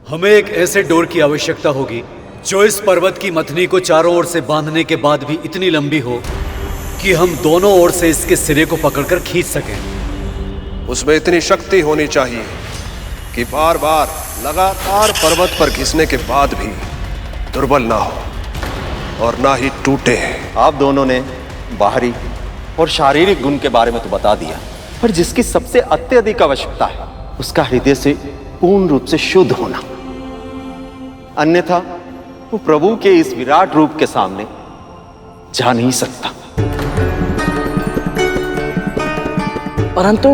हमें एक ऐसे डोर की आवश्यकता होगी जो इस पर्वत की मथनी को चारों ओर से बांधने के बाद भी इतनी लंबी हो कि हम दोनों ओर से इसके सिरे को पकड़कर खींच सकें। उसमें इतनी शक्ति होनी चाहिए कि बार बार लगातार पर्वत पर घिसने के बाद भी दुर्बल ना हो और ना ही टूटे। आप दोनों ने बाहरी और शारीरिक गुण के बारे में तो बता दिया, पर जिसकी सबसे अत्यधिक आवश्यकता है उसका हृदय से पूर्ण रूप से शुद्ध होना, अन्यथा वो प्रभु के इस विराट रूप के सामने जा नहीं सकता। परंतु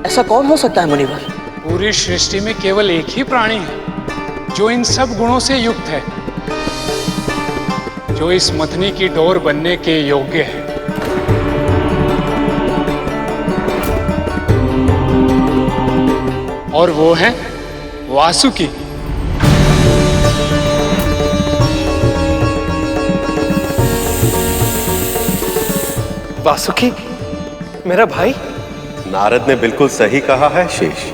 ऐसा कौन हो सकता है मुनिवर? पूरी सृष्टि में केवल एक ही प्राणी है जो इन सब गुणों से युक्त है, जो इस मथनी की डोर बनने के योग्य है। और वो है वासुकी। वासुकी, मेरा भाई? नारद ने बिल्कुल सही कहा है शेष।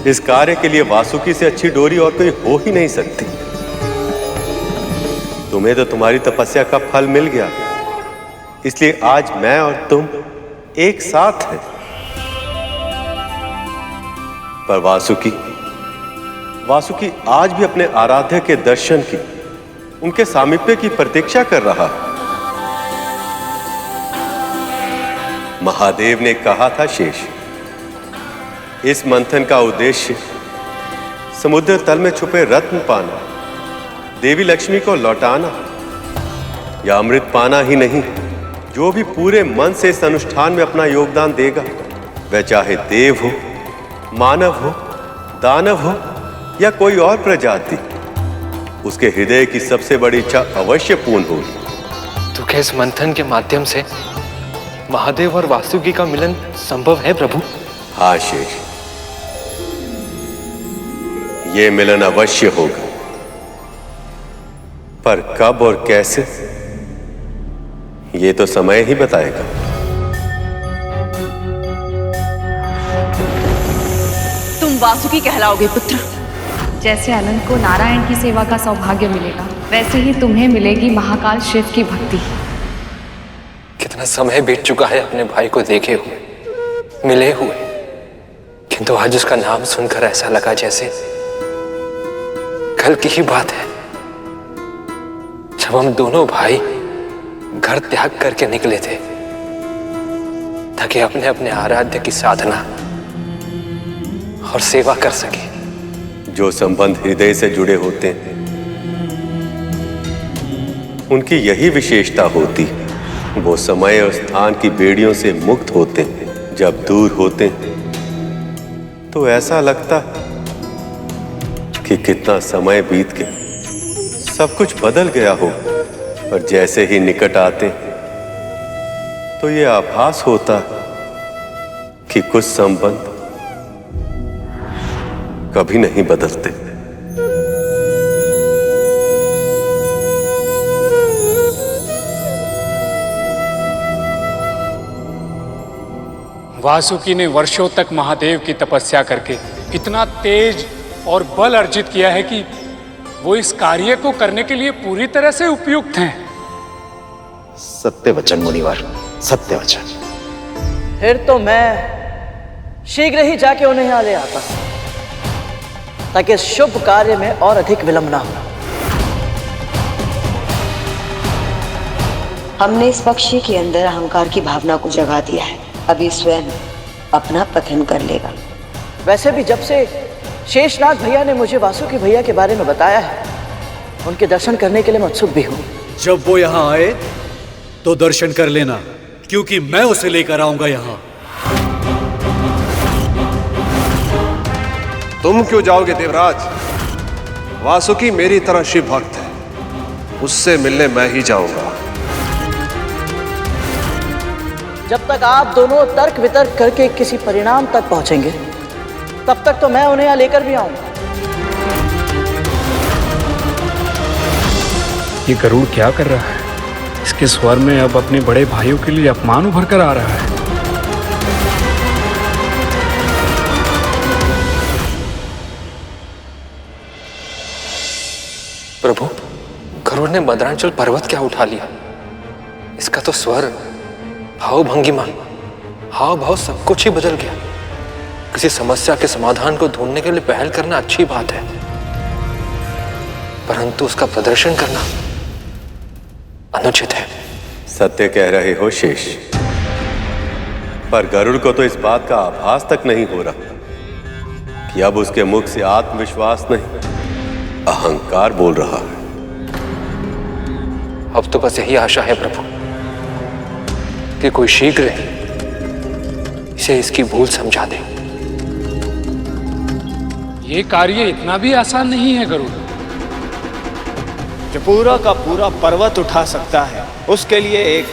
इस कार्य के लिए वासुकी से अच्छी डोरी और कोई हो ही नहीं सकती। तुम्हें तो तुम्हारी तपस्या का फल मिल गया, इसलिए आज मैं और तुम एक साथ हैं। पर वासुकी आज भी अपने आराध्य के दर्शन की, उनके सामीप्य की प्रतीक्षा कर रहा है। महादेव ने कहा था शेष, इस मंथन का उद्देश्य समुद्र तल में छुपे रत्न पाना, देवी लक्ष्मी को लौटाना या अमृत पाना ही नहीं। जो भी पूरे मन से इस अनुष्ठान में अपना योगदान देगा, वह चाहे देव हो, मानव हो, दानव हो या कोई और प्रजाति, उसके हृदय की सबसे बड़ी इच्छा अवश्य पूर्ण होगी। तो क्या इस मंथन के माध्यम से महादेव और वासुकी का मिलन संभव है प्रभु? हाँ शेष, ये मिलन अवश्य होगा, पर कब और कैसे ये तो समय ही बताएगा। तुम वासुकी कहलाओगे पुत्र। जैसे अनंत को नारायण की सेवा का सौभाग्य मिलेगा, वैसे ही तुम्हें मिलेगी महाकाल शिव की भक्ति। कितना समय बीत चुका है अपने भाई को देखे हुए, मिले हुए, किंतु आज उसका नाम सुनकर ऐसा लगा जैसे कल की ही बात है, जब हम दोनों भाई घर त्याग करके निकले थे ताकि अपने अपने आराध्य की साधना और सेवा कर सके। जो संबंध हृदय से जुड़े होते हैं, उनकी यही विशेषता होती, वो समय और स्थान की बेड़ियों से मुक्त होते हैं। जब दूर होते हैं तो ऐसा लगता कि कितना समय बीत गया, सब कुछ बदल गया हो, और जैसे ही निकट आते तो ये आभास होता कि कुछ संबंध कभी नहीं बदलते। वासुकी ने वर्षों तक महादेव की तपस्या करके इतना तेज और बल अर्जित किया है कि वो इस कार्य को करने के लिए पूरी तरह से उपयुक्त हैं। सत्य वचन मुनिवर, सत्य वचन। फिर तो मैं शीघ्र ही जाके उन्हें यहाँ ले आता हूं, ताकि इस शुभ कार्य में और अधिक विलंब ना हो। हमने इस पक्षी के अंदर अहंकार की भावना को जगा दिया है, अभी स्वयं अपना पतन कर लेगा। वैसे भी जब से शेषनाग भैया ने मुझे वासुकी भैया के बारे में बताया है, उनके दर्शन करने के लिए मैं उत्सुक भी हूँ। जब वो यहाँ आए तो दर्शन कर लेना, क्योंकि मैं उसे लेकर आऊंगा यहाँ। तुम क्यों जाओगे देवराज? वासुकी मेरी तरह शिव भक्त है, उससे मिलने मैं ही जाऊंगा। जब तक आप दोनों तर्क वितर्क करके किसी परिणाम तक पहुंचेंगे, तब तक तो मैं उन्हें यहाँ लेकर भी आऊंगा। ये गरुड़ क्या कर रहा है? इसके स्वर में अब अपने बड़े भाइयों के लिए अपमान उभर कर आ रहा है। प्रभु, गरुड़ ने मदरांचल पर्वत क्या उठा लिया? इसका तो स्वर, भाव भंगिमा, हाव भाव सब कुछ ही बदल गया। किसी समस्या के समाधान को ढूंढने के लिए पहल करना अच्छी बात है, परंतु उसका प्रदर्शन करना अनुचित है। सत्य कह रहे हो शेष, पर गरुड़ को तो इस बात का आभास तक नहीं हो रहा कि अब उसके मुख से आत्मविश्वास नहीं, अहंकार बोल रहा है। अब तो बस यही आशा है प्रभु कि कोई शीघ्र ही इसे इसकी भूल समझा दे। ये कार्य इतना भी आसान नहीं है गरुड़। जो पूरा का पूरा पर्वत उठा सकता है, उसके लिए एक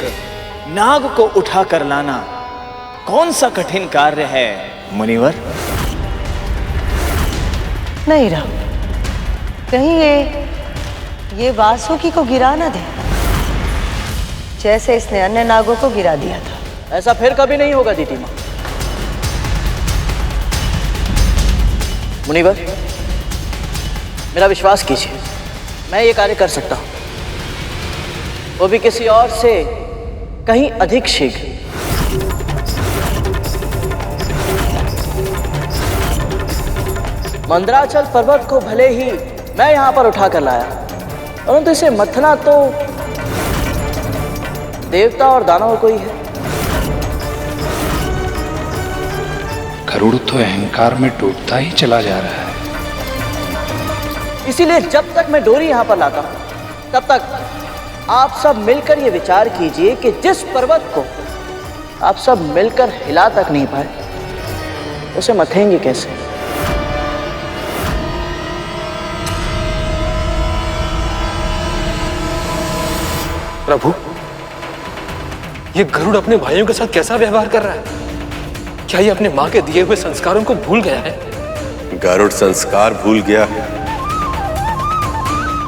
नाग को उठा कर लाना कौन सा कठिन कार्य है मुनिवर? नहीं राम, कहीं ये वासुकी को गिरा ना दे, जैसे इसने अन्य नागों को गिरा दिया था। ऐसा फिर कभी नहीं होगा दीदी माँ। मुनिवर, मेरा विश्वास कीजिए, मैं ये कार्य कर सकता हूं, वो भी किसी और से कहीं अधिक शीघ्र। मंदराचल पर्वत को भले ही मैं यहां पर उठा कर लाया, परंतु इसे मथना तो देवता और दानव को ही है। गरुड़ तो अहंकार में डूबता ही चला जा रहा है। इसीलिए जब तक मैं डोरी यहां पर लाता हूं, तब तक आप सब मिलकर ये विचार कीजिए कि जिस पर्वत को आप सब मिलकर हिला तक नहीं पाए, उसे मथेंगे कैसे? प्रभु, ये गरुड़ अपने भाइयों के साथ कैसा व्यवहार कर रहा है? क्या ये अपने मां के दिए हुए संस्कारों को भूल गया है? गरुड़ संस्कार भूल गया,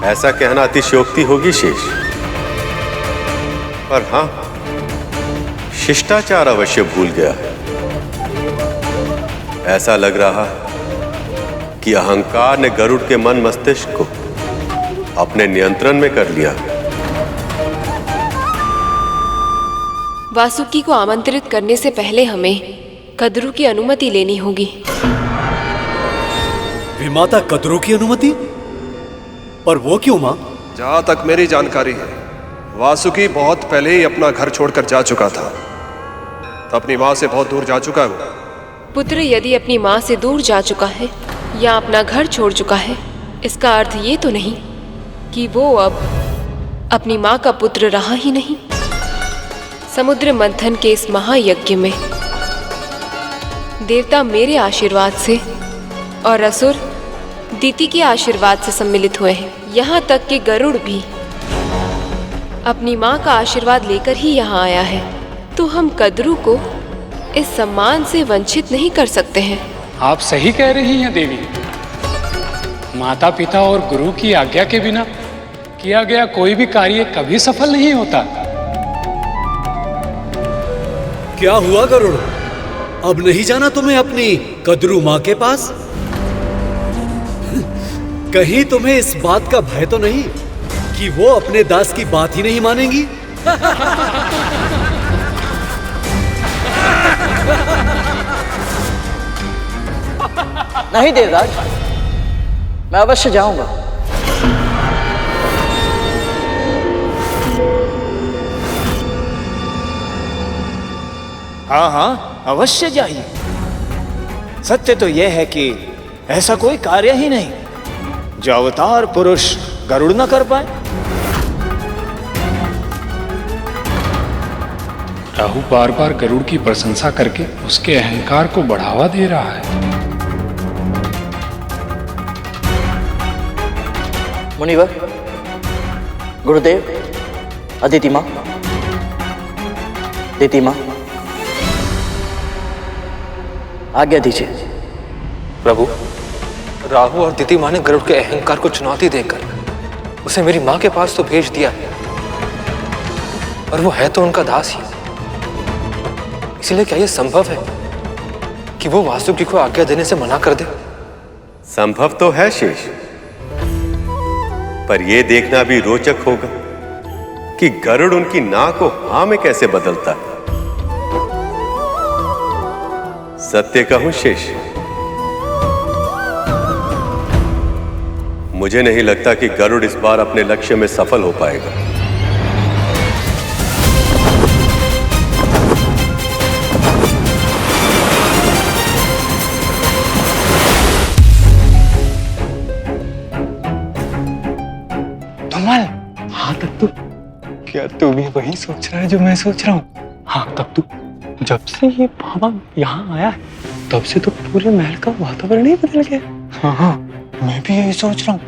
ऐसा कहना अतिशयोक्ति होगी शेष, पर हां, शिष्टाचार अवश्य भूल गया है। ऐसा लग रहा है कि अहंकार ने गरुड़ के मन मस्तिष्क को अपने नियंत्रण में कर लिया। वासुकी को आमंत्रित करने से पहले हमें कद्रू की अनुमति लेनी होगी। विमाता कद्रू की अनुमति? पर वो क्यों मां? जहां तक मेरी जानकारी है, वासुकी बहुत पहले ही अपना घर छोड़कर जा चुका था। तो अपनी मां से बहुत दूर जा चुका है वो। पुत्र यदि अपनी माँ से दूर जा चुका है या अपना घर छोड़ चुका है, इसका अर्थ ये तो नहीं कि वो अब अपनी माँ का पुत्र रहा ही नहीं। समुद्र मंथन के इस महायज्ञ में देवता मेरे आशीर्वाद से और असुर दीति के आशीर्वाद से सम्मिलित हुए हैं। यहाँ तक कि गरुड़ भी अपनी माँ का आशीर्वाद लेकर ही यहाँ आया है, तो हम कद्रू को इस सम्मान से वंचित नहीं कर सकते हैं। आप सही कह रही हैं देवी। माता पिता और गुरु की आज्ञा के बिना किया गया कोई भी कार्य कभी सफल नहीं होता। क्या हुआ गरुड़? अब नहीं जाना तुम्हें अपनी कद्रू मां के पास? कहीं तुम्हें इस बात का भय तो नहीं कि वो अपने दास की बात ही नहीं मानेंगी? नहीं देवराज, मैं अवश्य जाऊंगा। हाँ हाँ, अवश्य जाइए। सत्य तो यह है कि ऐसा कोई कार्य ही नहीं जो अवतार पुरुष गरुड़ न कर पाए। राहु बार बार गरुड़ की प्रशंसा करके उसके अहंकार को बढ़ावा दे रहा है। मुनिवर, गुरुदेव, अदिति माँ, दीति माँ, आज्ञा दीजिए। प्रभु, राहु और दीति माँ ने गरुड़ के अहंकार को चुनौती देकर उसे मेरी माँ के पास तो भेज दिया है, और वो है तो उनका दास ही। इसलिए क्या यह संभव है कि वो वासुकी को आज्ञा देने से मना कर दे? संभव तो है शेष, पर यह देखना भी रोचक होगा कि गरुड़ उनकी ना को हां में कैसे बदलता है। सत्य कहूं शेष, मुझे नहीं लगता कि गरुड़ इस बार अपने लक्ष्य में सफल हो पाएगा। धमाल, हाँ तब तो क्या तू भी वही सोच रहा है जो मैं सोच रहा हूँ? हाँ तब तो जब से ये बाबा यहाँ आया है तब से तो पूरे महल का वातावरण ही बदल गया। हाँ हाँ, मैं भी यही सोच रहा हूँ।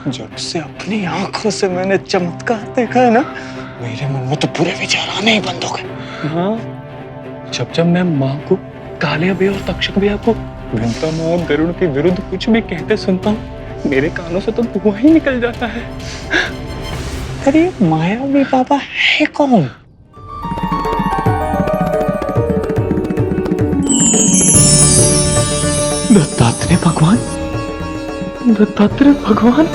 जब से अपनी आंखों से मैंने चमत्कार देखा है ना, मेरे मन में तो पूरे विचार आने ही बंद हो गए। हाँ, जब मैं माँ को, कालिया भी और तक्षक भी आपको भिन्नता माँ और गरुड़ के विरुद्ध कुछ भी कहते सुनता हूँ, मेरे कानों से तो धुआं ही निकल जाता है। अरे मायावी बाबा है कौन? दत्तात्रेय भगवान, दत्तात्रेय भगवान।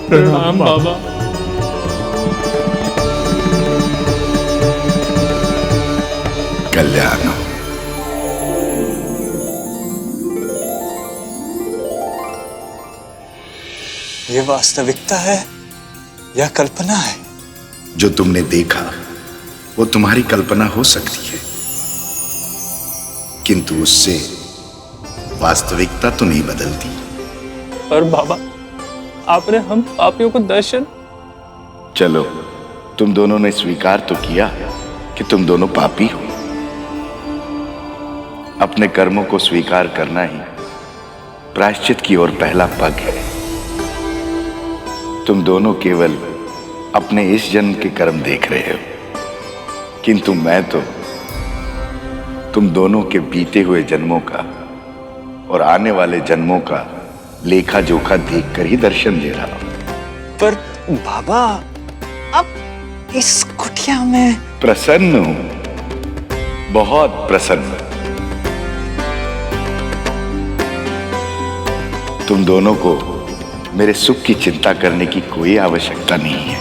प्रणाम बाबा। कल्याण। ये वास्तविकता है या कल्पना है? जो तुमने देखा वो तुम्हारी कल्पना हो सकती है, किंतु उससे वास्तविकता तो नहीं बदलती। पर बाबा, आपने हम पापियों को दर्शन। चलो, तुम दोनों ने स्वीकार तो किया कि तुम दोनों पापी हो। अपने कर्मों को स्वीकार करना ही प्रायश्चित की ओर पहला पग है। तुम दोनों केवल अपने इस जन्म के कर्म देख रहे हो, किंतु मैं तो तुम दोनों के बीते हुए जन्मों का और आने वाले जन्मों का लेखा जोखा देखकर ही दर्शन दे रहा हूं। पर बाबा, अब इस कुटिया में प्रसन्न हूं, बहुत प्रसन्न। तुम दोनों को मेरे सुख की चिंता करने की कोई आवश्यकता नहीं है,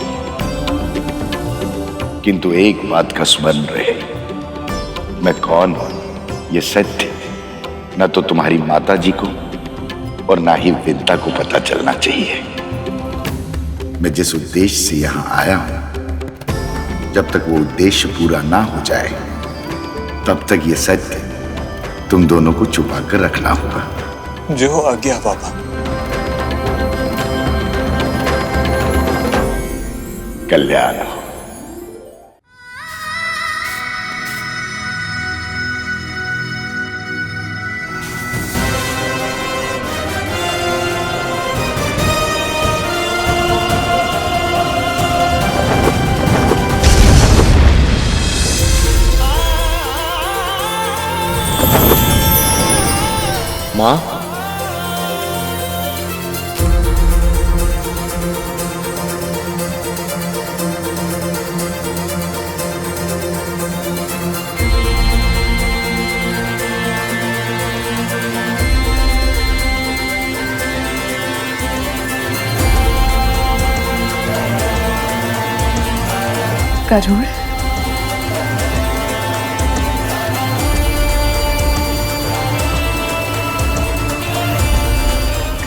किंतु एक बात का स्मरण रहे, मैं कौन हूं ये सत्य न तो तुम्हारी माता जी को और ना ही विद्या को पता चलना चाहिए। मैं जिस उद्देश्य से यहां आया हूं, जब तक वो उद्देश्य पूरा ना हो जाए तब तक ये सत्य तुम दोनों को छुपा कर रखना होगा। जो आज्ञा बाबा। कल्याण हो। माँ, गरुड़,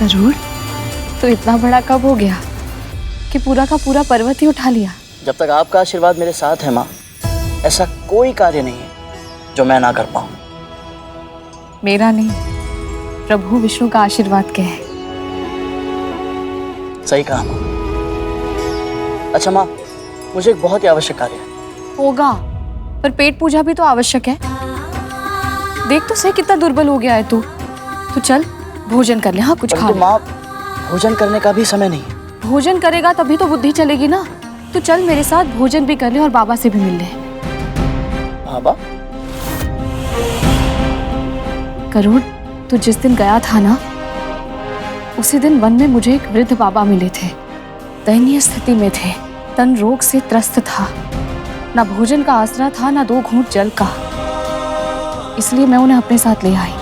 गरुड़, तो इतना बड़ा कब हो गया कि पूरा का पूरा पर्वत ही उठा लिया? जब तक आपका आशीर्वाद मेरे साथ है माँ, ऐसा कोई कार्य नहीं है जो मैं ना कर पाऊं। मेरा नहीं, प्रभु विष्णु का आशीर्वाद क्या है? सही कहा माँ। अच्छा माँ, मुझे एक बहुत ही आवश्यक कार्य है। होगा, पर पेट पूजा भी तो आवश्यक है। देख तो सही कितना दुर्बल हो गया है तू। तो चल भोजन कर ले। हाँ, कुछ खा ले। माँ, भोजन करने का भी समय नहीं है। भोजन करेगा तभी तो बुद्धि चलेगी ना। तो चल मेरे साथ भोजन भी कर ले और बाबा से भी मिल ले। बाबा? गरुड़, तू जिस दिन गया था ना, उसी दिन वन में मुझे एक वृद्ध बाबा मिले थे। दयनीय स्थिति में थे। तन रोग से त्रस्त था, ना भोजन का आसरा था, ना 2 घूंट जल का। इसलिए मैं उन्हें अपने साथ ले आई।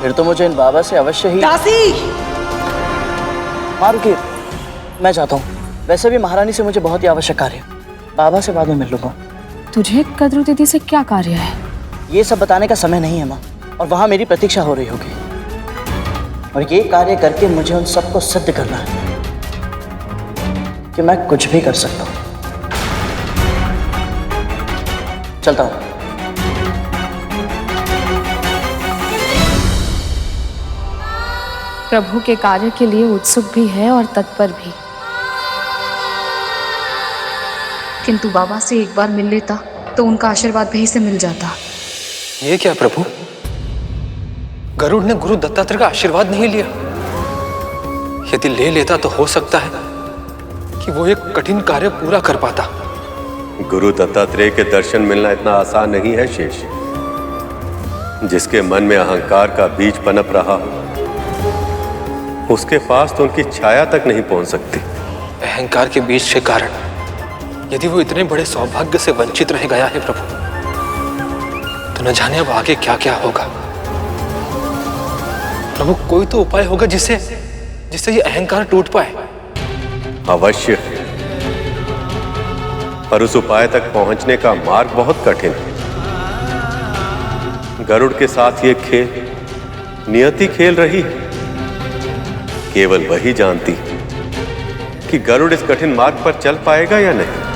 फिर तो मुझे इन बाबा से अवश्य ही। दासी! माँ रुकिए, मैं जाता हूँ। वैसे भी महारानी से मुझे बहुत ही आवश्यक कार्य है। बाबा से बाद में मिल लूंगा। तुझे कद्रू दीदी से क्या कार्य है? ये सब बताने का समय नहीं है माँ, और वहां मेरी प्रतीक्षा हो रही होगी। और ये कार्य करके मुझे उन सबको सिद्ध करना है कि मैं कुछ भी कर सकता हूँ। चलता हूँ। प्रभु के कार्य के लिए उत्सुक भी है और तत्पर भी। किंतु बाबा से एक बार मिल लेता तो उनका आशीर्वाद भी से मिल जाता। ये क्या प्रभु, गरुड़ ने गुरु दत्तात्रेय का आशीर्वाद नहीं लिया? यदि ले लेता तो हो सकता है कि वो एक कठिन कार्य पूरा कर पाता। गुरु दत्तात्रेय के दर्शन मिलना इतना आसान नहीं है शेष। जिसके मन में अहंकार का बीज पनप रहा हो, उसके पास तो उनकी छाया तक नहीं पहुंच सकती। अहंकार के बीज के कारण यदि वो इतने बड़े सौभाग्य से वंचित रह गया है प्रभु, तो न जाने अब आगे क्या क्या होगा। प्रभु, कोई तो उपाय होगा जिससे ये अहंकार टूट पाए। अवश्य, पर उस उपाय तक पहुंचने का मार्ग बहुत कठिन है। गरुड़ के साथ ये खेल नियति खेल रही है। केवल वही जानती कि गरुड़ इस कठिन मार्ग पर चल पाएगा या नहीं।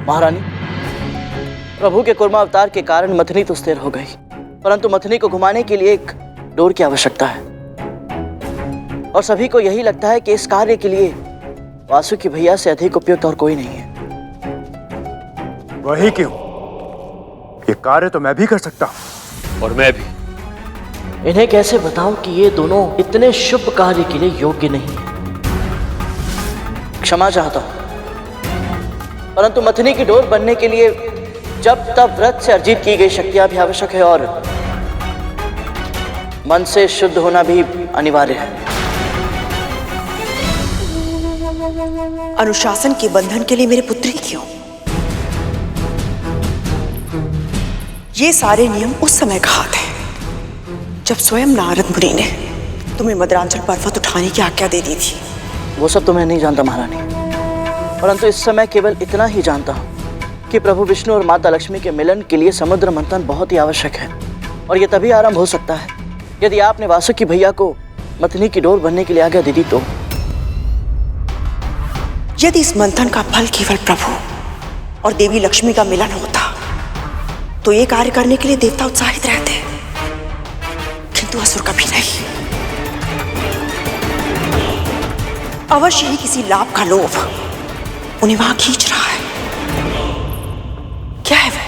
महारानी, प्रभु के कुर्मा अवतार के कारण मथनी तो स्थिर हो गई, परंतु मथनी को घुमाने के लिए एक डोर की आवश्यकता है। और सभी को यही लगता है कि इस कार्य के लिए वासुकी भैया से अधिक उपयुक्त और कोई नहीं है। वही क्यों? ये कार्य तो मैं भी कर सकता हूं। और मैं भी। इन्हें कैसे बताऊं कि ये दोनों इतने शुभ कार्य के लिए योग्य नहीं है। क्षमा चाहता हूं, परंतु मथनी की डोर बनने के लिए जब तब व्रत से अर्जित की गई शक्तियां भी आवश्यक है और मन से शुद्ध होना भी अनिवार्य है। अनुशासन के बंधन के लिए मेरे पुत्री क्यों? ये सारे नियम उस समय कहा थे जब स्वयं नारद मुनि ने तुम्हें मदरांचल पर्वत उठाने की आज्ञा दे दी थी। वो सब तो मैं नहीं जानता महारानी, परंतु इस समय केवल इतना ही जानता हूँ कि प्रभु विष्णु और माता लक्ष्मी के मिलन के लिए समुद्र मंथन बहुत ही आवश्यक है। और यह तभी आरंभ हो सकता है यदि आपने वासुकी भैया को मथनी की डोर बनने के लिए आज्ञा दे दी तो। यदि इस मंथन का फल केवल प्रभु और देवी लक्ष्मी का मिलन होता तो ये कार्य करने के लिए देवता उत्साहित रहते, किंतु असुर कभी नहीं। अवश्य ही किसी लाभ का लोभ उन्हें वहां खींच रहा है। क्या है वह?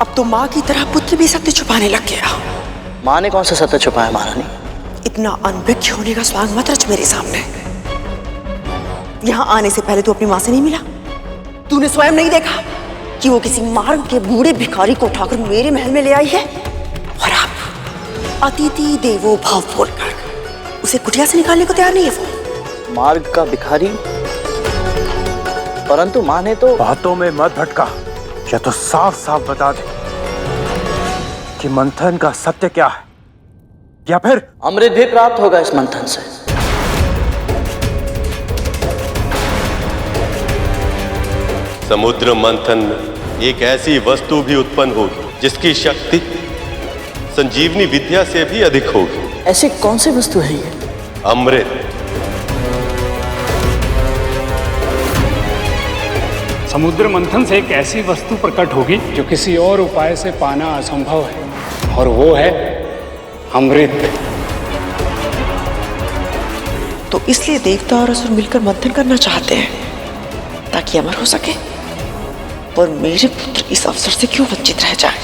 अब तो मां की तरह पुत्र भी सत्य छुपाने लग गया। मां ने कौन सा सत्य छुपाया महारानी? इतना अनभिज्ञ होने का स्वांग मत रच मेरे सामने। यहां आने से पहले तू अपनी मां से नहीं मिला? तूने स्वयं नहीं देखा कि वो किसी मार्ग के बूढ़े भिखारी को उठाकर मेरे महल में ले आई है? और आप अतिथि देवो भाव बोलकर उसे कुटिया से निकालने को तैयार नहीं है। वो मार्ग का भिखारी? परंतु मां ने तो। बातों में मत भटका, या तो साफ साफ बता दे कि मंथन का सत्य क्या है, या फिर अमृत भी प्राप्त होगा इस मंथन से। समुद्र मंथन में एक ऐसी वस्तु भी उत्पन्न होगी जिसकी शक्ति संजीवनी विद्या से भी अधिक होगी। ऐसी कौन सी वस्तु है ये? अमृत। समुद्र मंथन से एक ऐसी वस्तु प्रकट होगी जो किसी और उपाय से पाना असंभव है, और वो है अमृत। तो इसलिए देवता और असुर मिलकर मंथन करना चाहते हैं ताकि अमर हो सके, और मेरे पुत्र इस अवसर से क्यों वंचित रह जाए?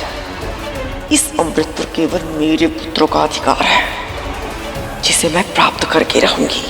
इस अमृत पर केवल मेरे पुत्रों का अधिकार है जिसे मैं प्राप्त करके रहूंगी।